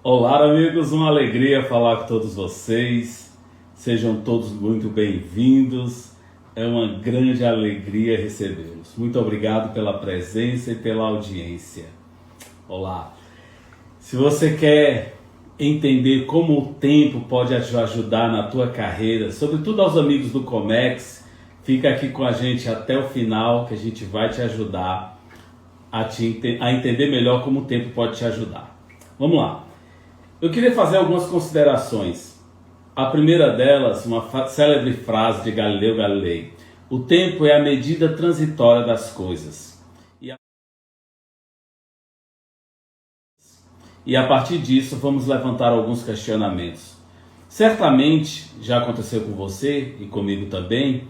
Olá, amigos, uma alegria falar com todos vocês. Sejam todos muito bem-vindos. É uma grande alegria recebê-los. Muito obrigado pela presença e pela audiência. Olá. Se você quer entender como o tempo pode te ajudar na tua carreira, sobretudo aos amigos do Comex, fica aqui com a gente até o final, que a gente vai te ajudar a entender melhor como o tempo pode te ajudar. Vamos lá. Eu queria fazer algumas considerações. A primeira delas, uma célebre frase de Galileu Galilei: o tempo é a medida transitória das coisas. E a partir disso vamos levantar alguns questionamentos. Certamente já aconteceu com você e comigo também.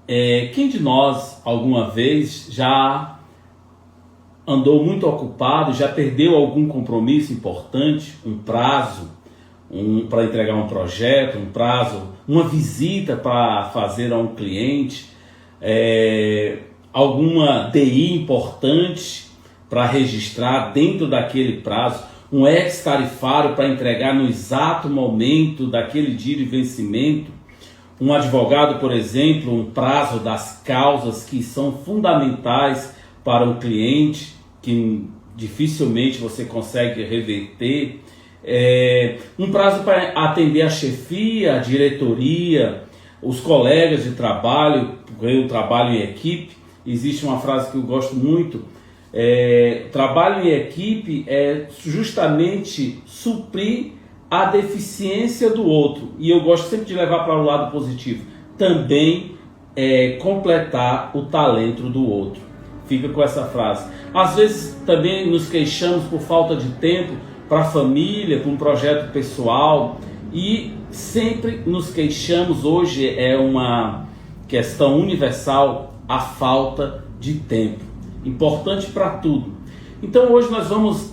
Quem de nós alguma vez já andou muito ocupado, já perdeu algum compromisso importante, um prazo para entregar um projeto, um prazo, uma visita para fazer a um cliente, alguma DI importante para registrar dentro daquele prazo, um ex-tarifário para entregar no exato momento daquele dia de vencimento, um advogado, por exemplo, um prazo das causas que são fundamentais para o cliente, que dificilmente você consegue reverter, um prazo para atender a chefia, a diretoria, os colegas de trabalho, porque eu trabalho em equipe. Existe uma frase que eu gosto muito: trabalho em equipe é justamente suprir a deficiência do outro, e eu gosto sempre de levar para o lado positivo, também completar o talento do outro. Fica com essa frase. Às vezes também nos queixamos por falta de tempo para a família, para um projeto pessoal, e sempre nos queixamos. Hoje é uma questão universal a falta de tempo, importante para tudo. Então hoje nós vamos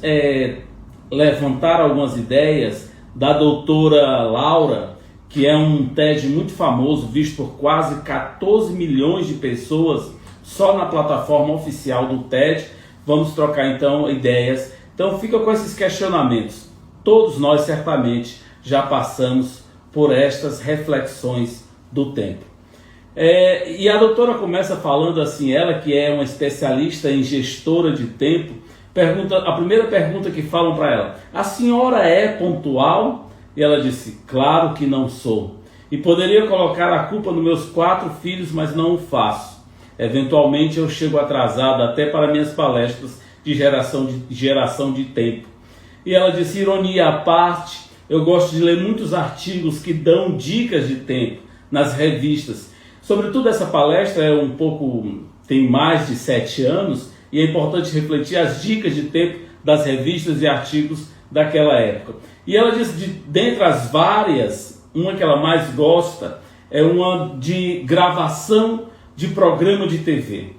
levantar algumas ideias da doutora Laura, que é um TED muito famoso, visto por quase 14 milhões de pessoas só na plataforma oficial do TED. Vamos trocar então ideias. Então fica com esses questionamentos. Todos nós certamente já passamos por estas reflexões do tempo. E a doutora começa falando assim, ela que é uma especialista em gestora de tempo, a primeira pergunta que falam para ela: a senhora é pontual? E ela disse: claro que não sou. E poderia colocar a culpa nos meus 4 filhos, mas não o faço. Eventualmente eu chego atrasado até para minhas palestras de geração de tempo. E ela disse: ironia à parte, eu gosto de ler muitos artigos que dão dicas de tempo nas revistas. Sobretudo essa palestra tem mais de 7 anos, e é importante refletir as dicas de tempo das revistas e artigos daquela época. E ela disse, dentre as várias, uma que ela mais gosta é uma de gravação de programa de TV.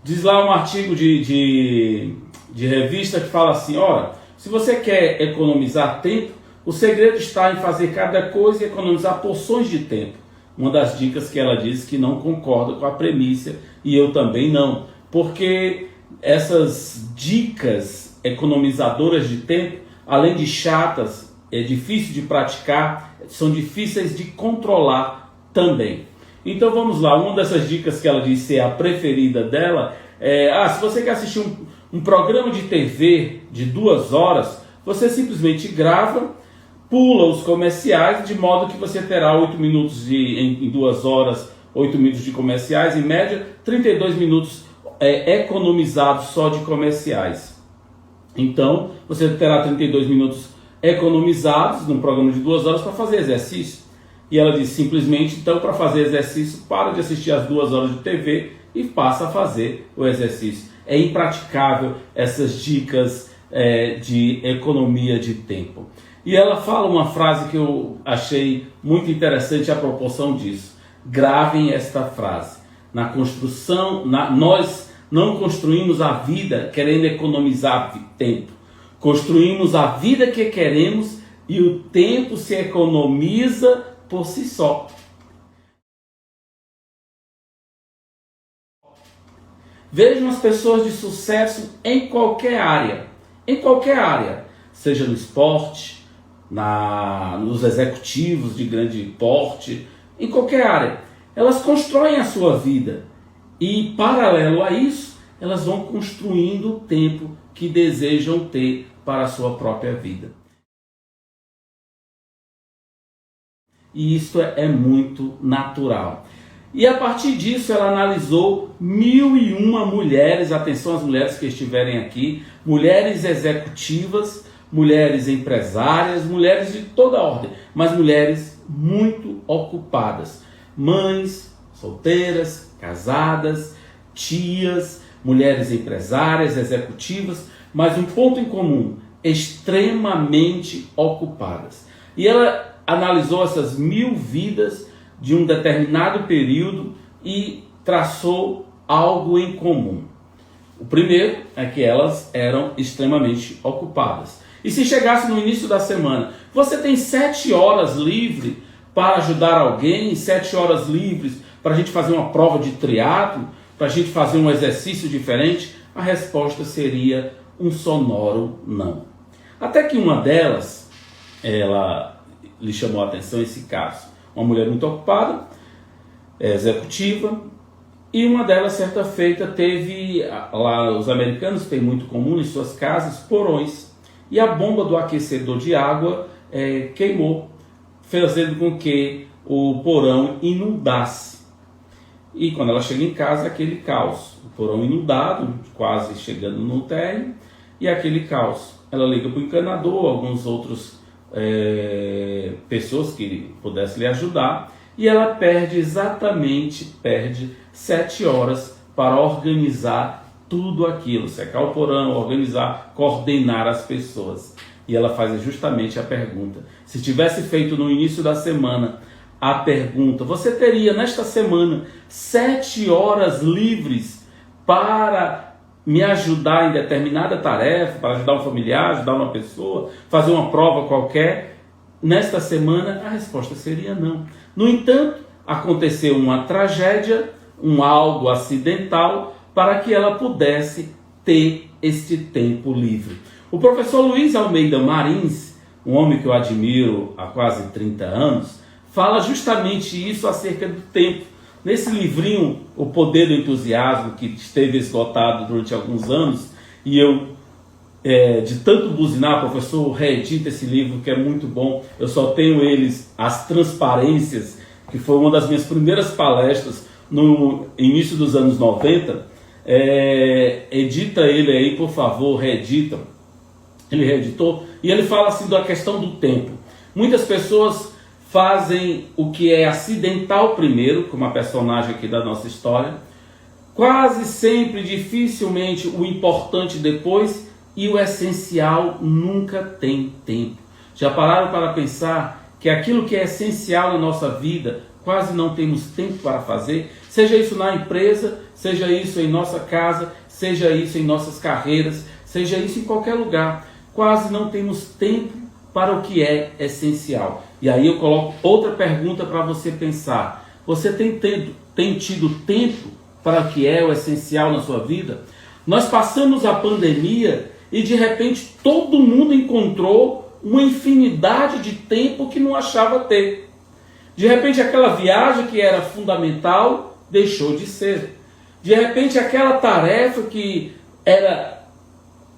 Diz lá um artigo de revista que fala assim: ora, se você quer economizar tempo, o segredo está em fazer cada coisa e economizar porções de tempo. Uma das dicas que ela diz que não concorda com a premissa, e eu também não, porque essas dicas economizadoras de tempo, além de chatas, é difícil de praticar, são difíceis de controlar também. Então vamos lá, uma dessas dicas que ela disse ser a preferida dela se você quer assistir um programa de TV de 2 horas, você simplesmente grava, pula os comerciais, de modo que você terá 8 minutos em 2 horas, 8 minutos de comerciais, em média 32 minutos economizados só de comerciais. Então você terá 32 minutos economizados num programa de 2 horas para fazer exercício. E ela diz simplesmente, então, para fazer exercício, para de assistir as 2 horas de TV e passa a fazer o exercício. É impraticável essas dicas de economia de tempo. E ela fala uma frase que eu achei muito interessante a proporção disso. Gravem esta frase: na construção, nós não construímos a vida querendo economizar tempo. Construímos a vida que queremos e o tempo se economiza por si só. Vejam as pessoas de sucesso em qualquer área. Em qualquer área. seja no esporte, nos executivos de grande porte, em qualquer área. Elas constroem a sua vida e, paralelo a isso, elas vão construindo o tempo que desejam ter para a sua própria vida. E isso é muito natural. E a partir disso ela analisou 1001 mulheres, atenção às mulheres que estiverem aqui, mulheres executivas, mulheres empresárias, mulheres de toda ordem, mas mulheres muito ocupadas. Mães, solteiras, casadas, tias, mulheres empresárias, executivas, mas um ponto em comum, extremamente ocupadas. E ela analisou essas 1000 vidas de um determinado período e traçou algo em comum. O primeiro é que elas eram extremamente ocupadas. E se chegasse no início da semana, você tem 7 horas livres para ajudar alguém, 7 horas livres para a gente fazer uma prova de triatlo, para a gente fazer um exercício diferente, a resposta seria um sonoro não. Até que uma delas, ela lhe chamou a atenção esse caso. Uma mulher muito ocupada, executiva, e uma delas, certa feita, teve, lá os americanos têm muito comum em suas casas, porões, e a bomba do aquecedor de água queimou, fazendo com que o porão inundasse. E quando ela chega em casa, aquele caos, o porão inundado, quase chegando no térreo, e aquele caos. Ela liga para o encanador, alguns outros pessoas que pudessem lhe ajudar, e ela perde 7 horas para organizar tudo aquilo, secar o porão, organizar, coordenar as pessoas. E ela faz justamente a pergunta: se tivesse feito no início da semana a pergunta, você teria nesta semana 7 horas livres para me ajudar em determinada tarefa, para ajudar um familiar, ajudar uma pessoa, fazer uma prova qualquer, nesta semana a resposta seria não. No entanto, aconteceu uma tragédia, algo acidental, para que ela pudesse ter este tempo livre. O professor Luiz Almeida Marins, um homem que eu admiro há quase 30 anos, fala justamente isso acerca do tempo. Nesse livrinho, O Poder do Entusiasmo, que esteve esgotado durante alguns anos, e eu, de tanto buzinar, professor, reedita esse livro que é muito bom. Eu só tenho as transparências, que foi uma das minhas primeiras palestras no início dos anos 90. Edita ele aí, por favor, reedita. Ele reeditou, e ele fala assim da questão do tempo. Muitas pessoas fazem o que é acidental primeiro, como a personagem aqui da nossa história, quase sempre, dificilmente, o importante depois, e o essencial nunca tem tempo. Já pararam para pensar que aquilo que é essencial em nossa vida, quase não temos tempo para fazer? Seja isso na empresa, seja isso em nossa casa, seja isso em nossas carreiras, seja isso em qualquer lugar. Quase não temos tempo para o que é essencial. E aí eu coloco outra pergunta para você pensar. Você tem tido tempo para o que é o essencial na sua vida? Nós passamos a pandemia e de repente todo mundo encontrou uma infinidade de tempo que não achava ter. De repente aquela viagem que era fundamental deixou de ser. De repente aquela tarefa que era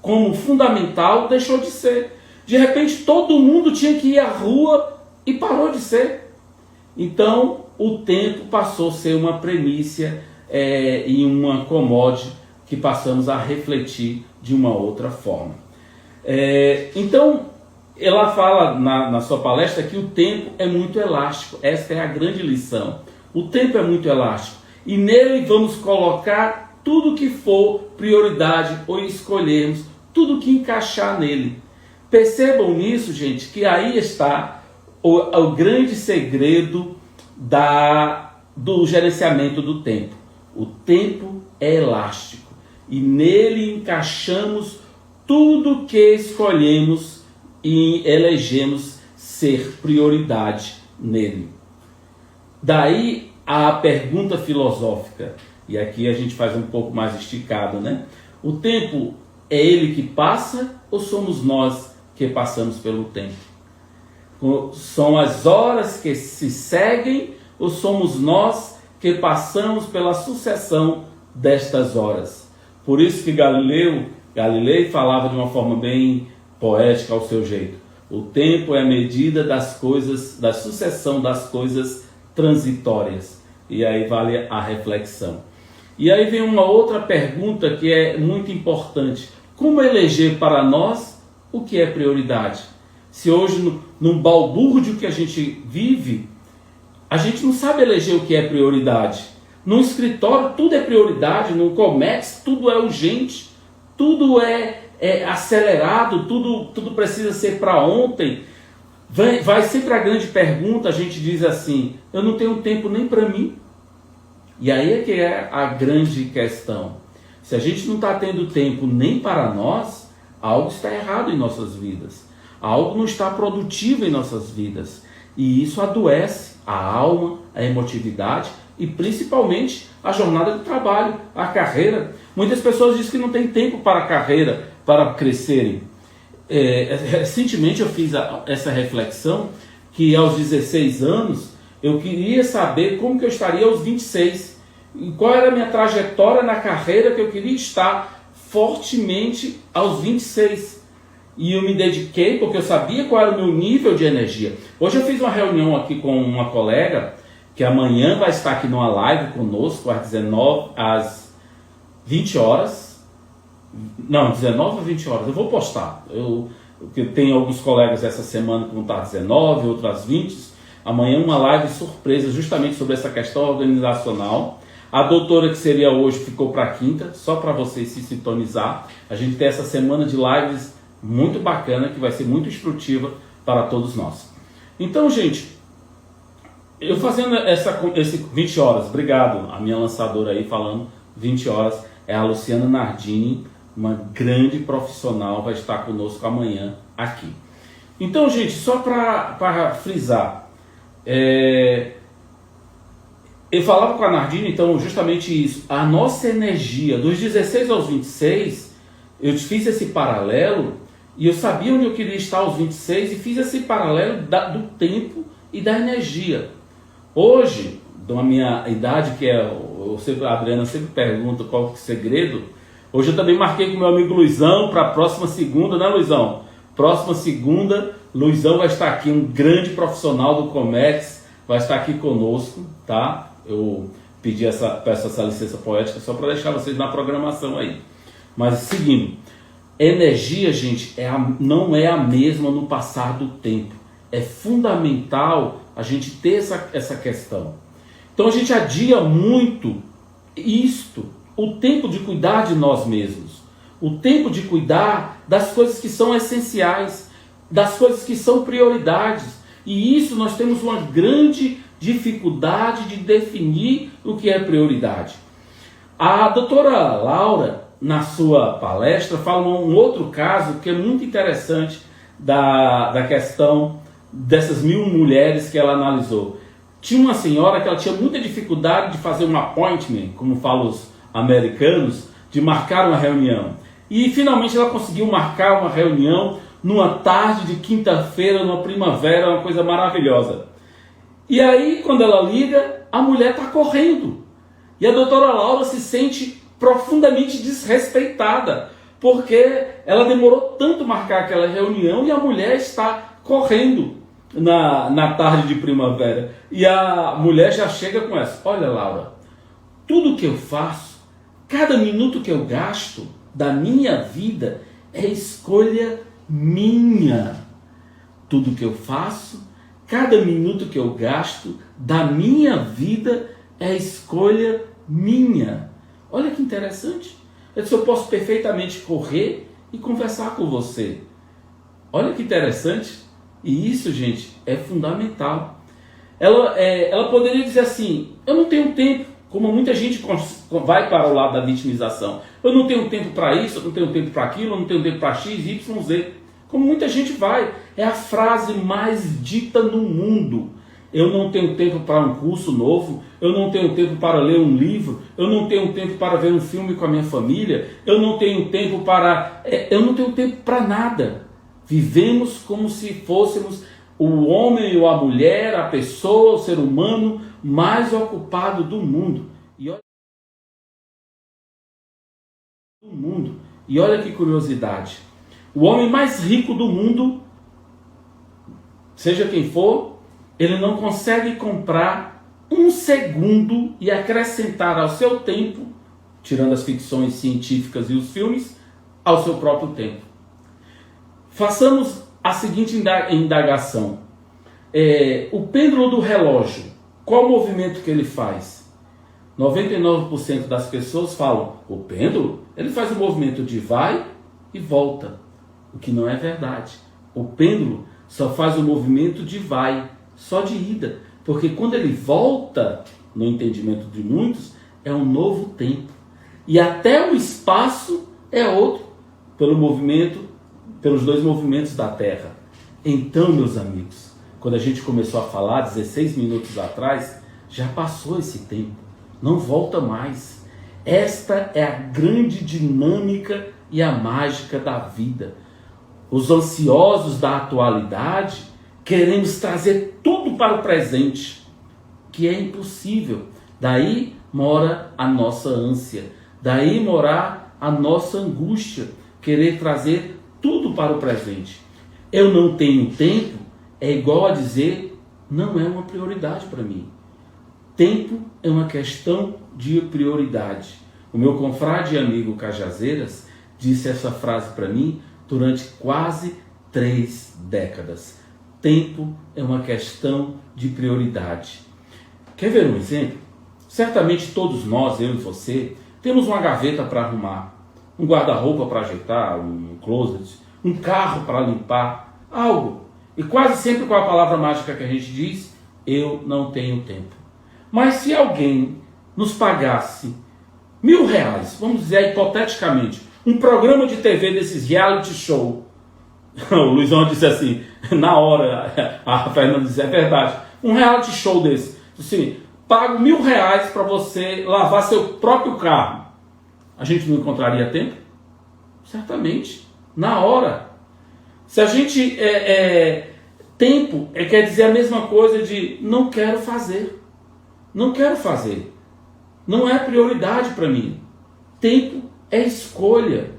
como fundamental deixou de ser. De repente todo mundo tinha que ir à rua e parou de ser. Então o tempo passou a ser uma premissa e uma commodity que passamos a refletir de uma outra forma. Então ela fala na sua palestra que o tempo é muito elástico. Esta é a grande lição. O tempo é muito elástico e nele vamos colocar tudo que for prioridade ou escolhermos tudo que encaixar nele. Percebam nisso, gente, que aí está o grande segredo do gerenciamento do tempo. O tempo é elástico e nele encaixamos tudo que escolhemos e elegemos ser prioridade nele. Daí a pergunta filosófica, e aqui a gente faz um pouco mais esticado, né? O tempo é ele que passa ou somos nós que passamos pelo tempo? São as horas que se seguem ou somos nós que passamos pela sucessão destas horas? Por isso que Galileu falava de uma forma bem poética ao seu jeito. O tempo é a medida das coisas, da sucessão das coisas transitórias. E aí vale a reflexão. E aí vem uma outra pergunta que é muito importante. Como eleger para nós o que é prioridade? Se hoje, num balbúrdio que a gente vive, a gente não sabe eleger o que é prioridade. Num escritório tudo é prioridade, no comércio tudo é urgente, tudo é acelerado, tudo precisa ser para ontem. Vai sempre a grande pergunta, a gente diz assim, eu não tenho tempo nem para mim. E aí é que é a grande questão. Se a gente não está tendo tempo nem para nós, algo está errado em nossas vidas. Algo não está produtivo em nossas vidas. E isso adoece a alma, a emotividade e principalmente a jornada de trabalho, a carreira. Muitas pessoas dizem que não tem tempo para a carreira, para crescerem. Recentemente eu fiz essa reflexão que aos 16 anos eu queria saber como que eu estaria aos 26. E qual era a minha trajetória na carreira que eu queria estar fortemente aos 26. E eu me dediquei porque eu sabia qual era o meu nível de energia. Hoje eu fiz uma reunião aqui com uma colega que amanhã vai estar aqui numa live conosco às 20 horas. Não, 19 ou 20 horas. Eu vou postar. Eu tenho alguns colegas essa semana que vão estar às 19, outras às 20. Amanhã uma live surpresa justamente sobre essa questão organizacional. A doutora que seria hoje ficou para quinta, só para vocês se sintonizar. A gente tem essa semana de lives muito bacana, que vai ser muito instrutiva para todos nós. Então, gente, eu fazendo esse 20 horas, obrigado, a minha lançadora aí falando 20 horas, é a Luciana Nardini, uma grande profissional, vai estar conosco amanhã aqui. Então, gente, só para frisar, eu falava com a Nardini, então, justamente isso, a nossa energia, dos 16 aos 26, eu fiz esse paralelo, e eu sabia onde eu queria estar aos 26 e fiz esse paralelo do tempo e da energia. Hoje, da minha idade, que a Adriana sempre pergunta qual é o segredo, hoje eu também marquei com meu amigo Luizão para a próxima segunda, né, Luizão? Próxima segunda, Luizão vai estar aqui, um grande profissional do Comex, vai estar aqui conosco, tá? Eu peço essa licença poética só para deixar vocês na programação aí. Mas seguindo, energia, gente, não é a mesma no passar do tempo. É fundamental a gente ter essa questão. Então a gente adia muito o tempo de cuidar de nós mesmos, o tempo de cuidar das coisas que são essenciais, das coisas que são prioridades. E isso nós temos uma grande dificuldade de definir o que é prioridade. A doutora Laura, na sua palestra, fala um outro caso que é muito interessante da questão dessas 1000 mulheres que ela analisou. Tinha uma senhora que ela tinha muita dificuldade de fazer um appointment, como falam os americanos, de marcar uma reunião. E finalmente ela conseguiu marcar uma reunião numa tarde de quinta-feira, numa primavera, uma coisa maravilhosa. E aí, quando ela liga, a mulher está correndo. E a doutora Laura se sente profundamente desrespeitada, porque ela demorou tanto marcar aquela reunião e a mulher está correndo na tarde de primavera. E a mulher já chega com essa: olha, Laura, tudo que eu faço, cada minuto que eu gasto da minha vida é escolha minha. Tudo que eu faço, cada minuto que eu gasto da minha vida é escolha minha. Olha que interessante. Eu disse, eu posso perfeitamente correr e conversar com você. Olha que interessante. E isso, gente, é fundamental. Ela poderia dizer assim: eu não tenho tempo, como muita gente vai para o lado da vitimização. Eu não tenho tempo para isso, eu não tenho tempo para aquilo, eu não tenho tempo para X, Y, Z. Como muita gente vai. É a frase mais dita no mundo. Eu não tenho tempo para um curso novo, eu não tenho tempo para ler um livro, eu não tenho tempo para ver um filme com a minha família, eu não tenho tempo para nada. Vivemos como se fôssemos o homem ou a mulher, a pessoa, o ser humano mais ocupado do mundo. E olha que curiosidade. O homem mais rico do mundo, seja quem for, ele não consegue comprar um segundo e acrescentar ao seu tempo, tirando as ficções científicas e os filmes, ao seu próprio tempo. Façamos a seguinte indagação. O pêndulo do relógio, qual o movimento que ele faz? 99% das pessoas falam, o pêndulo, ele faz o movimento de vai e volta. O que não é verdade. O pêndulo só faz o movimento de vai, só de ida. Porque quando ele volta, no entendimento de muitos, é um novo tempo. E até o espaço é outro, pelos dois movimentos da Terra. Então, meus amigos, quando a gente começou a falar 16 minutos atrás, já passou esse tempo. Não volta mais. Esta é a grande dinâmica e a mágica da vida. Os ansiosos da atualidade queremos trazer tudo para o presente, que é impossível. Daí mora a nossa ânsia, daí mora a nossa angústia, querer trazer tudo para o presente. Eu não tenho tempo é igual a dizer, não é uma prioridade para mim. Tempo é uma questão de prioridade. O meu confrade e amigo Cajazeiras disse essa frase para mim durante quase 3 décadas. Tempo é uma questão de prioridade. Quer ver um exemplo? Certamente todos nós, eu e você, temos uma gaveta para arrumar, um guarda-roupa para ajeitar, um closet, um carro para limpar, algo. E quase sempre com a palavra mágica que a gente diz, eu não tenho tempo. Mas se alguém nos pagasse R$1.000, vamos dizer hipoteticamente, um programa de TV desses reality show, o Luizão disse assim, na hora, a Fernanda disse, é verdade, um reality show desse, assim, pago R$1.000 para você lavar seu próprio carro, a gente não encontraria tempo? Certamente, na hora. Se a gente, tempo quer dizer a mesma coisa de não quero fazer. Não quero fazer. Não é prioridade para mim. Tempo é escolha.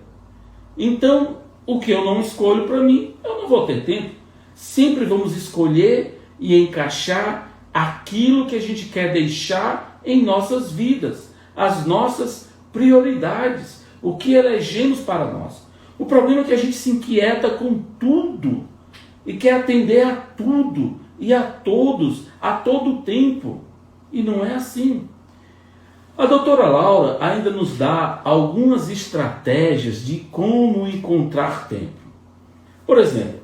Então, o que eu não escolho para mim, eu não vou ter tempo. Sempre vamos escolher e encaixar aquilo que a gente quer deixar em nossas vidas. As nossas prioridades. O que elegemos para nós. O problema é que a gente se inquieta com tudo. E quer atender a tudo e a todos, a todo tempo. E não é assim. A doutora Laura ainda nos dá algumas estratégias de como encontrar tempo. Por exemplo,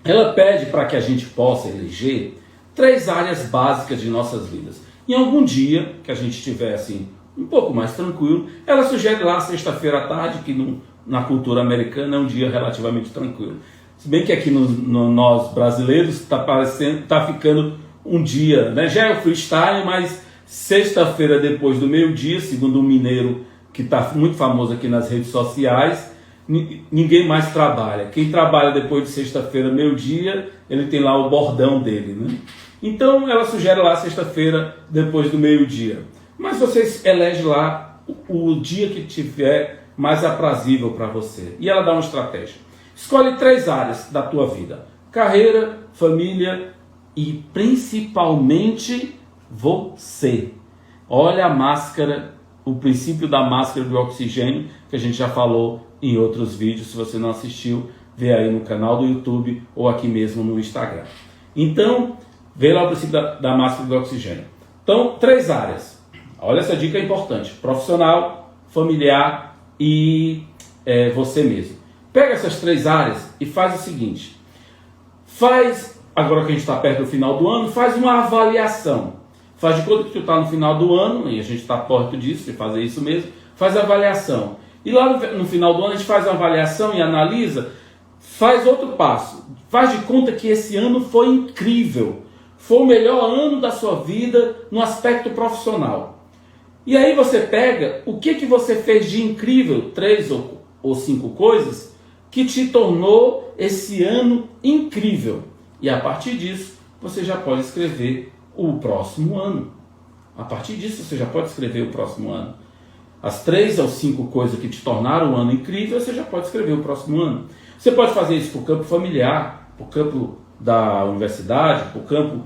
ela pede para que a gente possa eleger 3 áreas básicas de nossas vidas. Em algum dia que a gente estiver assim, um pouco mais tranquilo, ela sugere lá sexta-feira à tarde, que na cultura americana é um dia relativamente tranquilo. Se bem que aqui nós brasileiros está ficando um dia, né? Já é o freestyle, mas sexta-feira depois do meio-dia, segundo um mineiro que está muito famoso aqui nas redes sociais, ninguém mais trabalha. Quem trabalha depois de sexta-feira, meio-dia, ele tem lá o bordão dele, né? Então ela sugere lá sexta-feira depois do meio-dia. Mas você elege lá o dia que tiver mais aprazível para você. E ela dá uma estratégia. Escolhe 3 áreas da tua vida: carreira, família e principalmente você. Olha a máscara, o princípio da máscara de oxigênio, que a gente já falou em outros vídeos. Se você não assistiu, vê aí no canal do YouTube ou aqui mesmo no Instagram. Então, vê lá o princípio da máscara de oxigênio. Então, 3 áreas. Olha, essa dica é importante: profissional, familiar e você mesmo. Pega essas 3 áreas e faz o seguinte. Agora que a gente está perto do final do ano, faz uma avaliação. Faz de conta que tu está no final do ano, e a gente está perto disso, de fazer isso mesmo, faz a avaliação. E lá no final do ano a gente faz uma avaliação e analisa, faz outro passo. Faz de conta que esse ano foi incrível. Foi o melhor ano da sua vida no aspecto profissional. E aí você pega o que você fez de incrível, 3 ou 5 coisas, que te tornou esse ano incrível. E a partir disso, você já pode escrever o próximo ano. A partir disso, você já pode escrever o próximo ano. As 3 ou 5 coisas que te tornaram o ano incrível, você já pode escrever o próximo ano. Você pode fazer isso para o campo familiar, para o campo da universidade, para o campo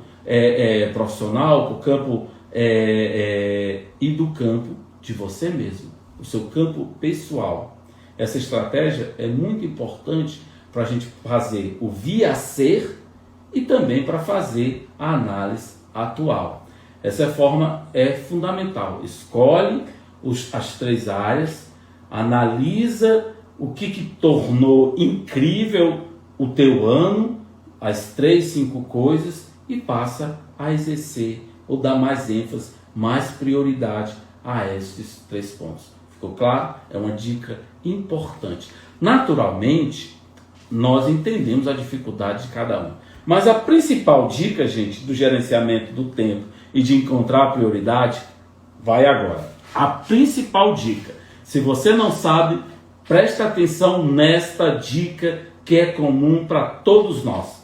profissional, para o campo e do campo de você mesmo, o seu campo pessoal. Essa estratégia é muito importante para a gente fazer o via ser e também para fazer a análise atual. Essa forma é fundamental. Escolhe as 3 áreas, analisa o que tornou incrível o teu ano, as 3, 5 coisas, e passa a exercer ou dar mais ênfase, mais prioridade a esses 3 pontos. Ficou claro? É uma dica importante. Naturalmente, nós entendemos a dificuldade de cada um. Mas a principal dica, gente, do gerenciamento do tempo e de encontrar a prioridade, vai agora. A principal dica, se você não sabe, presta atenção nesta dica que é comum para todos nós.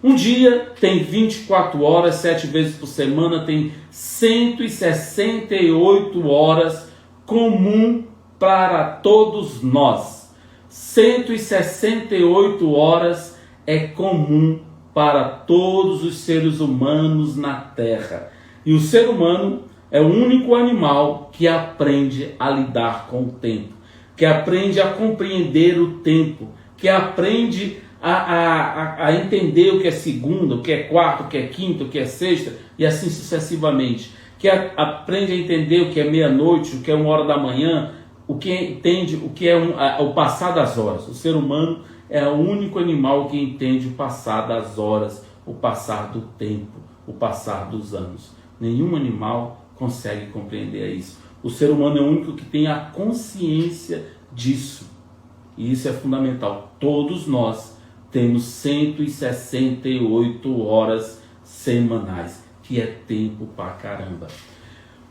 Um dia tem 24 horas, 7 vezes por semana, tem 168 horas, comum para todos nós. 168 horas é comum para todos os seres humanos na Terra. E o ser humano é o único animal que aprende a lidar com o tempo, que aprende a compreender o tempo, que aprende a entender o que é segunda, o que é quarta, o que é quinta, o que é sexta, e assim sucessivamente. Que aprende a entender o que é meia-noite, o que é 1 hora da manhã, o que entende o que é o passar das horas. O ser humano é o único animal que entende o passar das horas, o passar do tempo, o passar dos anos. Nenhum animal consegue compreender isso. O ser humano é o único que tem a consciência disso. E isso é fundamental. Todos nós temos 168 horas semanais, que é tempo pra caramba.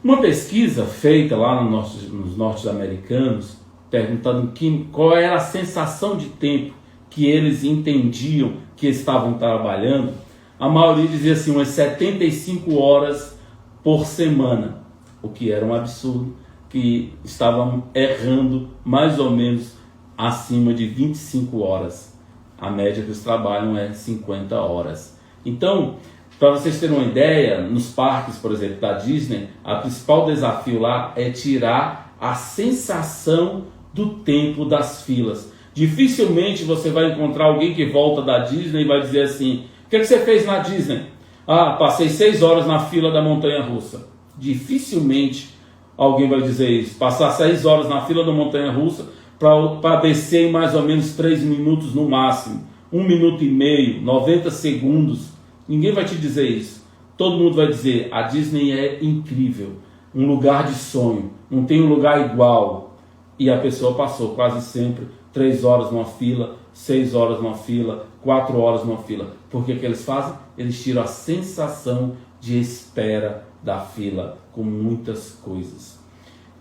Uma pesquisa feita lá nos norte-americanos, perguntando qual era a sensação de tempo que eles entendiam que estavam trabalhando, a maioria dizia assim, umas 75 horas por semana, o que era um absurdo, que estavam errando mais ou menos acima de 25 horas. A média que eles trabalham é 50 horas. Então, para vocês terem uma ideia, nos parques, por exemplo, da Disney, o principal desafio lá é tirar a sensação do tempo das filas. Dificilmente você vai encontrar alguém que volta da Disney e vai dizer assim, o que você fez na Disney? Ah, passei 6 horas na fila da montanha-russa. Dificilmente alguém vai dizer isso. Passar 6 horas na fila da montanha-russa para descer em mais ou menos 3 minutos no máximo. 1 minuto e meio, 90 segundos. Ninguém vai te dizer isso. Todo mundo vai dizer, a Disney é incrível. Um lugar de sonho. Não tem um lugar igual. E a pessoa passou quase sempre 3 horas numa fila, 6 horas numa fila, 4 horas numa fila. Por que eles fazem? Eles tiram a sensação de espera da fila com muitas coisas.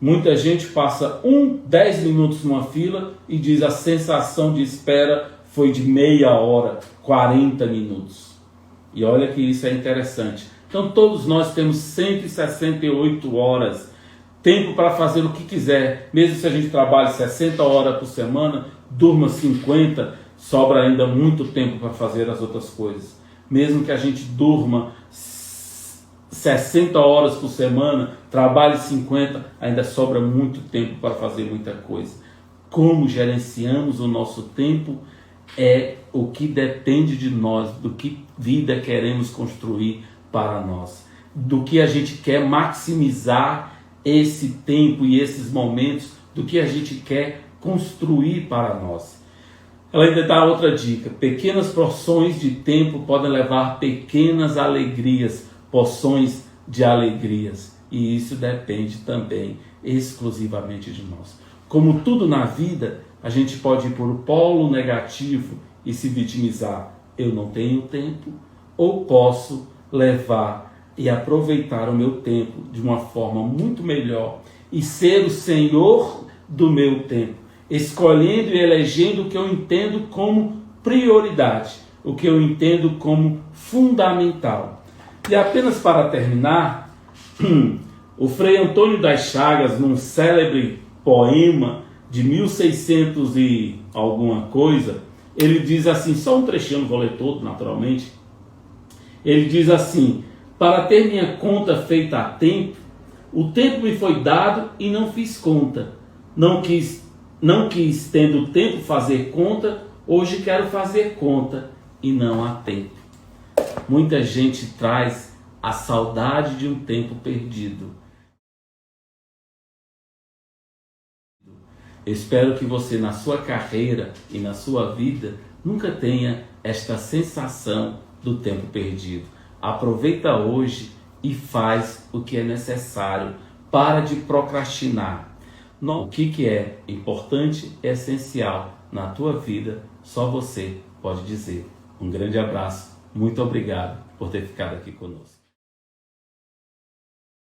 Muita gente passa 10 minutos numa fila e diz a sensação de espera foi de meia hora, 40 minutos. E olha que isso é interessante. Então todos nós temos 168 horas, tempo para fazer o que quiser. Mesmo se a gente trabalhe 60 horas por semana, durma 50, sobra ainda muito tempo para fazer as outras coisas. Mesmo que a gente durma 60 horas por semana, trabalhe 50, ainda sobra muito tempo para fazer muita coisa. Como gerenciamos o nosso tempo é o que depende de nós, do que vida queremos construir para nós, do que a gente quer maximizar esse tempo e esses momentos, do que a gente quer construir para nós. Ela ainda dá outra dica, pequenas porções de tempo podem levar pequenas alegrias, porções de alegrias, e isso depende também exclusivamente de nós. Como tudo na vida, a gente pode ir por o polo negativo e se vitimizar. Eu não tenho tempo, ou posso levar e aproveitar o meu tempo de uma forma muito melhor e ser o senhor do meu tempo escolhendo e elegendo o que eu entendo como prioridade, o que eu entendo como fundamental. E apenas para terminar, o Frei Antônio das Chagas, num célebre poema de 1600 e alguma coisa, ele diz assim, só um trechinho, não vou ler todo naturalmente, ele diz assim: para ter minha conta feita a tempo, o tempo me foi dado e não fiz conta. Não quis tendo tempo fazer conta, hoje quero fazer conta e não há tempo. Muita gente traz a saudade de um tempo perdido. Espero que você, na sua carreira e na sua vida, nunca tenha esta sensação do tempo perdido. Aproveita hoje e faz o que é necessário. Para de procrastinar. O que é importante, é essencial na tua vida, só você pode dizer. Um grande abraço, muito obrigado por ter ficado aqui conosco.